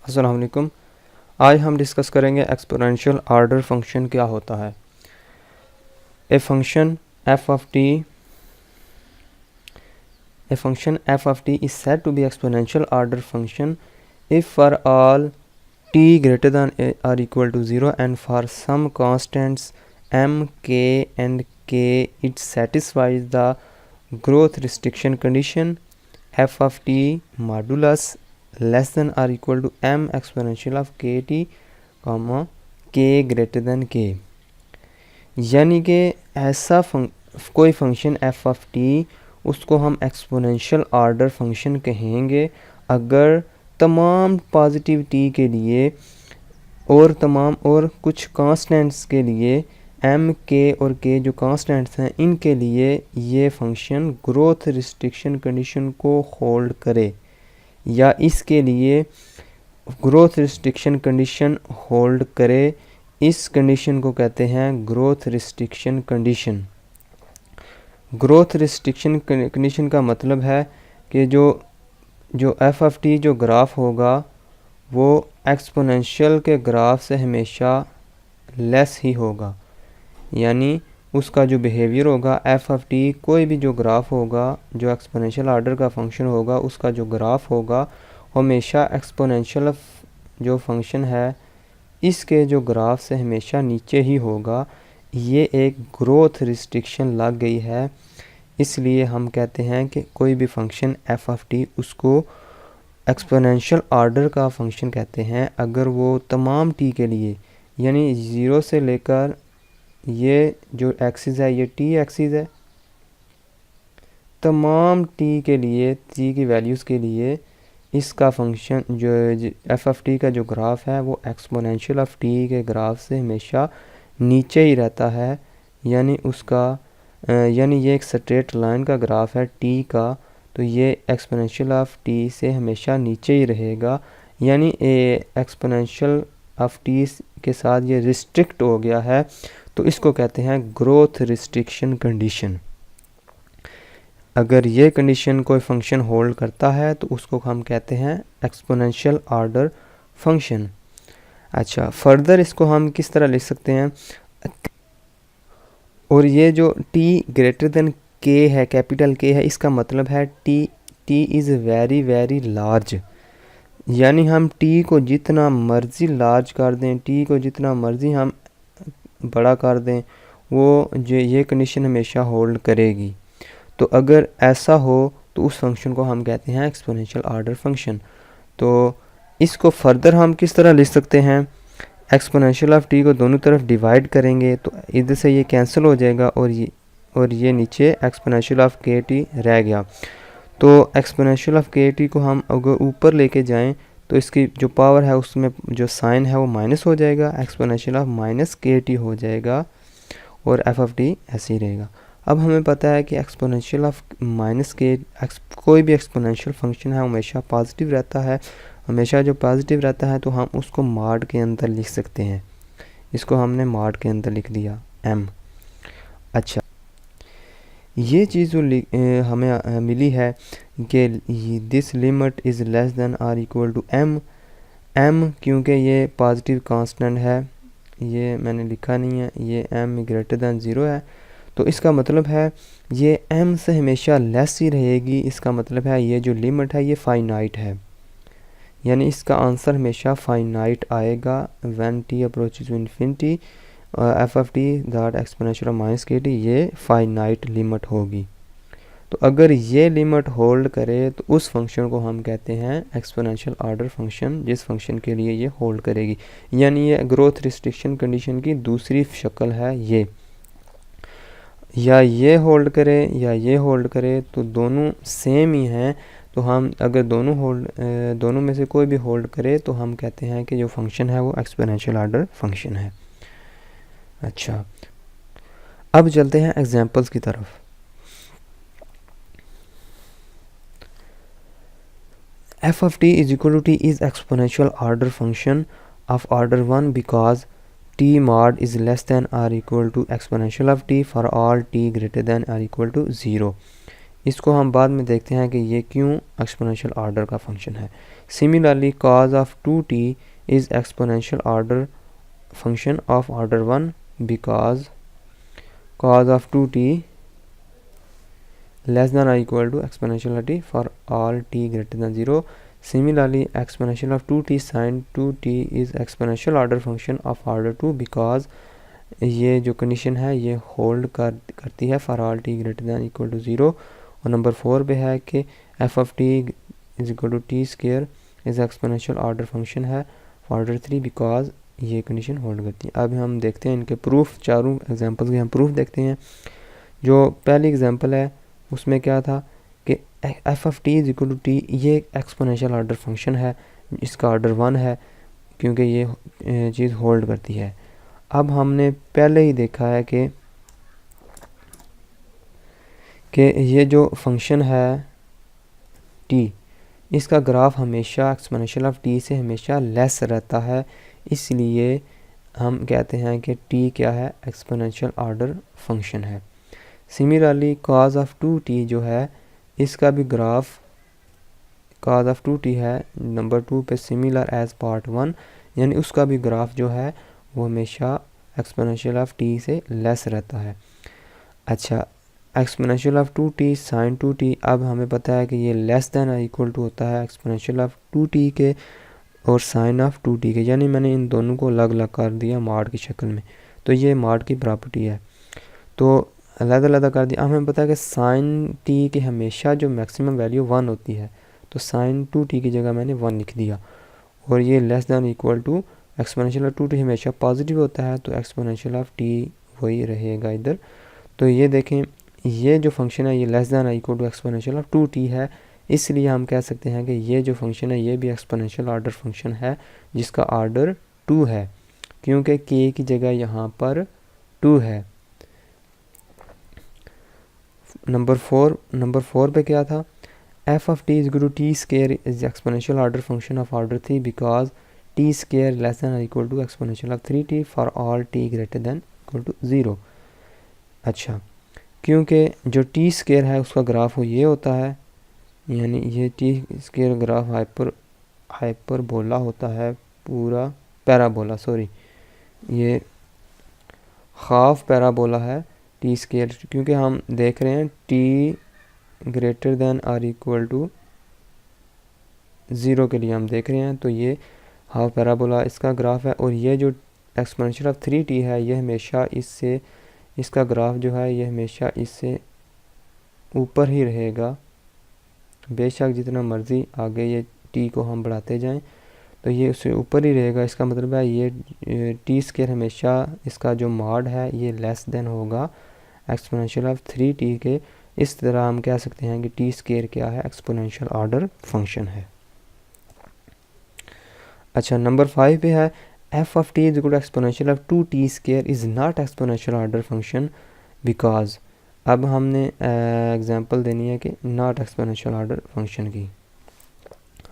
अस्सलाम वालेकुम। आज हम डिस्कस करेंगे एक्सपोनेंशियल ऑर्डर फंक्शन क्या होता है। A function F of T is said to be exponential order function if for all t greater than or equal to 0 and for some constants m, k and k it satisfies the growth restriction condition f of t modulus less than or equal to m exponential of kt comma k greater than k। यानी कि ऐसा कोई function F of T उसको हम exponential order function कहेंगे अगर तमाम positive T के लिए और कुछ कांस्टेंट्स के लिए एम के और के जो कांस्टेंट्स हैं इनके लिए ये फंक्शन ग्रोथ रिस्ट्रिक्शन कंडीशन को होल्ड करे या इसके लिए ग्रोथ रिस्ट्रिक्शन कंडीशन होल्ड करे। इस कंडीशन को कहते हैं growth restriction condition. Growth restriction condition का मतलब है कि जो एफ ऑफ टी जो ग्राफ होगा वो एक्सपोनेंशियल के ग्राफ से हमेशा लेस ही होगा, यानी उसका जो बिहेवियर होगा एफ ऑफ टी कोई भी जो ग्राफ होगा जो एक्सपोनेंशियल ऑर्डर का फंक्शन होगा उसका जो ग्राफ होगा हमेशा एक्सपोनेंशियल जो फंक्शन है इसके जो ग्राफ से हमेशा नीचे ही होगा। ये एक ग्रोथ रिस्ट्रिक्शन लग गई है, इसलिए हम कहते हैं कि कोई भी फंक्शन एफ ऑफ टी उसको एक्सपोनेंशियल ऑर्डर का फंक्शन कहते हैं अगर वो तमाम टी के लिए यानी 0 से लेकर ये जो एक्सिस है ये टी एक्सिस है, तमाम टी के लिए टी की वैल्यूज़ के लिए इसका फंक्शन जो एफ ऑफ टी का जो ग्राफ है वो एक्सपोनेंशियल ऑफ टी के ग्राफ से हमेशा नीचे ही रहता है, यानी यानी ये एक स्ट्रेट लाइन का ग्राफ है टी का, तो ये एक्सपोनेंशियल ऑफ टी से हमेशा नीचे ही रहेगा। यानी एक्सपोनेंशियल ऑफ टी के साथ ये रिस्ट्रिक्ट हो गया है, तो इसको कहते हैं ग्रोथ रिस्ट्रिक्शन कंडीशन। अगर ये कंडीशन कोई फंक्शन होल्ड करता है तो उसको हम कहते हैं एक्सपोनेंशियल ऑर्डर फंक्शन। अच्छा, फर्दर इसको हम किस तरह लिख सकते हैं, और ये जो t ग्रेटर देन k है, कैपिटल K है, इसका मतलब है t is very very large, यानी हम t को जितना मर्ज़ी लार्ज कर दें, t को जितना मर्ज़ी हम बड़ा कर दें वो जो ये कंडीशन हमेशा होल्ड करेगी। तो अगर ऐसा हो तो उस फंक्शन को हम कहते हैं एक्सपोनेंशियल ऑर्डर फंक्शन। तो इसको फर्दर हम किस तरह लिख सकते हैं, एक्सपोनेंशियल ऑफ टी को दोनों तरफ डिवाइड करेंगे तो इधर से ये कैंसिल हो जाएगा और ये नीचे एक्सपोनेंशियल ऑफ के टी रह गया। तो एक्सपोनेंशियल ऑफ के टी को हम अगर ऊपर लेके जाएं तो इसकी जो पावर है उसमें जो साइन है वो माइनस हो जाएगा, exponential of minus k T हो जाएगा और एफ ऑफ टी ऐसे ही रहेगा। अब हमें पता है कि एक्सपोनेंशियल ऑफ माइनस के कोई भी एक्सपोनेंशियल फंक्शन है हमेशा पॉजिटिव रहता है, हमेशा जो पॉजिटिव रहता है तो हम उसको मॉड के अंदर लिख सकते हैं। इसको हमने मॉड के अंदर लिख दिया m। अच्छा, ये चीज़ जो हमें मिली है कि this limit is less than or equal to m क्योंकि ये पॉजिटिव कांस्टेंट है, ये मैंने लिखा नहीं है, ये m ग्रेटर देन 0 है, तो इसका मतलब है ये m से हमेशा लेस ही रहेगी। इसका मतलब है ये जो लिमिट है ये फाइनाइट है, यानी इसका आंसर हमेशा फाइनाइट आएगा when t approaches to infinity f of t that exponential of minus k t, ये फाइनाइट लिमिट होगी। तो अगर ये लिमिट होल्ड करे तो उस फंक्शन को हम कहते हैं एक्सपोनेंशियल ऑर्डर फंक्शन, जिस फंक्शन के लिए ये होल्ड करेगी। यानी ये ग्रोथ रिस्ट्रिक्शन कंडीशन की दूसरी शक्ल है, ये या ये होल्ड करे या ये होल्ड करे तो दोनों सेम ही हैं। तो हम अगर दोनों में से कोई भी होल्ड करे तो हम कहते हैं कि जो फंक्शन है वो एक्सपोनेंशियल ऑर्डर फंक्शन है। अच्छा, अब चलते हैं एग्जांपल्स की तरफ। F of t is equal to t is exponential order function of order 1 because t mod is less than or equal to exponential of t for all t greater than or equal to 0। इसको हम बाद में देखते हैं कि ये क्यों exponential order का फंक्शन है। Similarly cos of 2t is exponential order function of order 1 because cos of 2t less than or equal to exponentiality for all t greater than 0. Similarly, exponential of 2t sin 2t is exponential order function of order 2 because ये जो condition है ये hold करती है for all t greater than equal to 0। और number 4 पे है कि f of t is equal to t square is exponential order function है ऑर्डर 3 बिकॉज ये कंडीशन होल्ड करती है। अब हम देखते हैं इनके प्रूफ, चारों एग्जांपल्स के हम प्रूफ देखते हैं। जो पहली एग्जांपल है उसमें क्या था कि f of t is equal to t, ये एक्सपोनेंशियल ऑर्डर फंक्शन है, इसका ऑर्डर 1 है क्योंकि ये चीज़ होल्ड करती है। अब हमने पहले ही देखा है कि ये जो फंक्शन है टी, इसका ग्राफ हमेशा एक्सपोनेंशियल ऑफ टी से हमेशा लेस रहता है, इसलिए हम कहते हैं कि टी क्या है, एक्सपोनेंशियल ऑर्डर फंक्शन है। सिमिलरली कॉज ऑफ 2t जो है इसका भी ग्राफ कॉज ऑफ 2t है नंबर 2 पे सिमिलर एज पार्ट 1, यानी उसका भी ग्राफ जो है वो हमेशा एक्सपोनेंशियल ऑफ टी से लेस रहता है। अच्छा, exponential of 2t sign 2t, अब हमें पता है कि ये लेस देन और इक्वल टू होता है एक्सपोनेंशियल ऑफ 2t के और साइन ऑफ 2t के, यानी मैंने इन दोनों को अलग अलग कर दिया मॉड की शक्ल में, तो ये मॉड की प्रॉपर्टी है, तो अलग अलग कर दिया। हमें पता है कि साइन टी की हमेशा जो मैक्सिमम वैल्यू 1 होती है, तो साइन 2t की जगह मैंने 1 लिख दिया, और ये less than equal to exponential of 2t हमेशा पॉजिटिव होता है, तो एक्सपोनेंशियल ऑफ t वही रहेगा इधर। तो ये देखें, ये जो फंक्शन है ये less than equal to exponential of 2t है, इसलिए हम कह सकते हैं कि ये जो फंक्शन है ये भी एक्सपोनेंशियल ऑर्डर फंक्शन है जिसका ऑर्डर 2 है, क्योंकि k की जगह यहाँ पर 2 है। नंबर 4 पे क्या था, f of t is equal to t square is exponential order function of order 3 because t square less than equal to exponential of 3t for all t greater than equal to 0। अच्छा, क्योंकि जो T square है उसका graph वो ये होता है, यानी ये टी स्केयर ग्राफ हाइपरबोला होता है, पूरा पैराबोला, सॉरी ये हाफ पैराबोला है टी स्केयर, क्योंकि हम देख रहे हैं t greater than or equal to 0 के लिए हम देख रहे हैं, तो ये हाफ पैराबोला इसका ग्राफ है। और ये जो एक्सपोनेंशियल ऑफ 3t है ये हमेशा इससे, इसका ग्राफ जो है ये हमेशा इससे ऊपर ही रहेगा, बेशक जितना मर्ज़ी आगे ये t को हम बढ़ाते जाएं तो ये उससे ऊपर ही रहेगा। इसका मतलब है ये टी स्केयर हमेशा इसका जो मॉड है ये लेस देन होगा एक्सपोनेंशियल ऑफ 3t के। इस तरह हम कह सकते हैं कि टी स्केयर क्या है, एक्सपोनेंशियल ऑर्डर फंक्शन है। अच्छा, नंबर 5 पे है f of t is equal to exponential of 2t square is not exponential order function because, अब हमने एग्जांपल देनी है कि नॉट एक्सपोनेंशियल ऑर्डर फंक्शन की।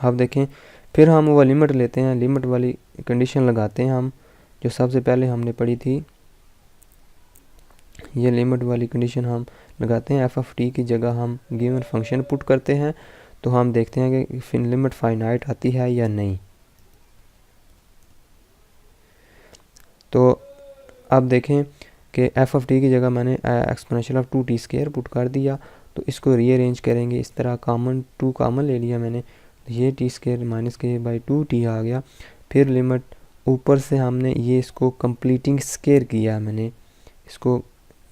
अब देखें, फिर हम वो लिमिट लेते हैं, लिमिट वाली कंडीशन लगाते हैं हम, जो सबसे पहले हमने पढ़ी थी, ये लिमिट वाली कंडीशन हम लगाते हैं। एफ ऑफ टी की जगह हम गिवन फंक्शन पुट करते हैं, तो हम देखते हैं कि लिमिट फाइनाइट आती है या नहीं। तो अब देखें कि एफ ऑफ टी की जगह मैंने exponential of 2t square put कर दिया, तो इसको रीअरेंज करेंगे इस तरह, टू कॉमन ले लिया मैंने, ये टी स्क्वायर माइनस के बाई 2t आ गया। फिर लिमिट ऊपर से हमने ये इसको कंप्लीटिंग स्क्वायर किया, मैंने इसको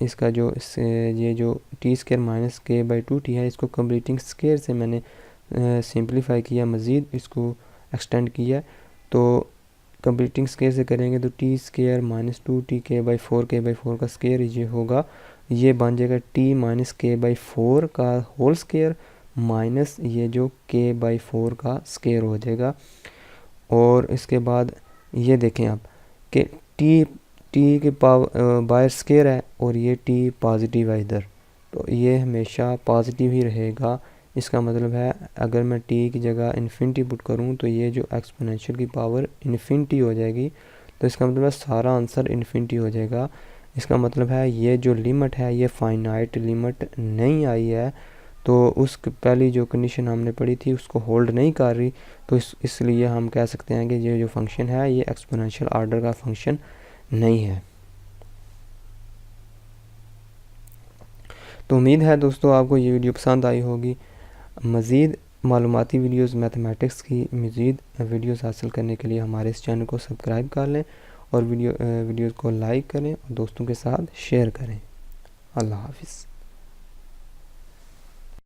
इसका जो ये जो टी स्क्वायर माइनस के बाई 2t है इसको कंप्लीटिंग स्क्वायर से मैंने सिंप्लीफाई किया, मज़ीद इसको एक्सटेंड किया, तो कंप्लीटिंग स्क्वायर से करेंगे तो टी स्क्वायर माइनस 2t के बाई 4 का स्क्वायर ये होगा, ये बन जाएगा t माइनस के बाई 4 का होल स्क्वायर माइनस ये जो k बाई 4 का स्क्वायर हो जाएगा। और इसके बाद ये देखें आप कि t के पावर बाय स्क्वायर है और ये t पॉजिटिव है इधर, तो ये हमेशा पॉजिटिव ही रहेगा। इसका मतलब है अगर मैं t की जगह इन्फिनिटी पुट करूं तो ये जो एक्सपोनेंशियल की पावर इन्फिनिटी हो जाएगी, तो इसका मतलब है सारा आंसर इन्फिनिटी हो जाएगा। इसका मतलब है ये जो लिमिट है ये फाइनाइट लिमिट नहीं आई है, तो उस पहली जो कंडीशन हमने पढ़ी थी उसको होल्ड नहीं कर रही, तो इसलिए हम कह सकते हैं कि ये जो फंक्शन है ये एक्सपोनेंशियल आर्डर का फंक्शन नहीं है। तो उम्मीद है दोस्तों आपको ये वीडियो पसंद आई होगी। मज़ीद मालूमाती वीडियोस मैथमेटिक्स की मज़ीद वीडियोस हासिल करने के लिए हमारे इस चैनल को सब्सक्राइब कर लें और वीडियोस को लाइक करें और दोस्तों के साथ शेयर करें। अल्लाह हाफ़िज़।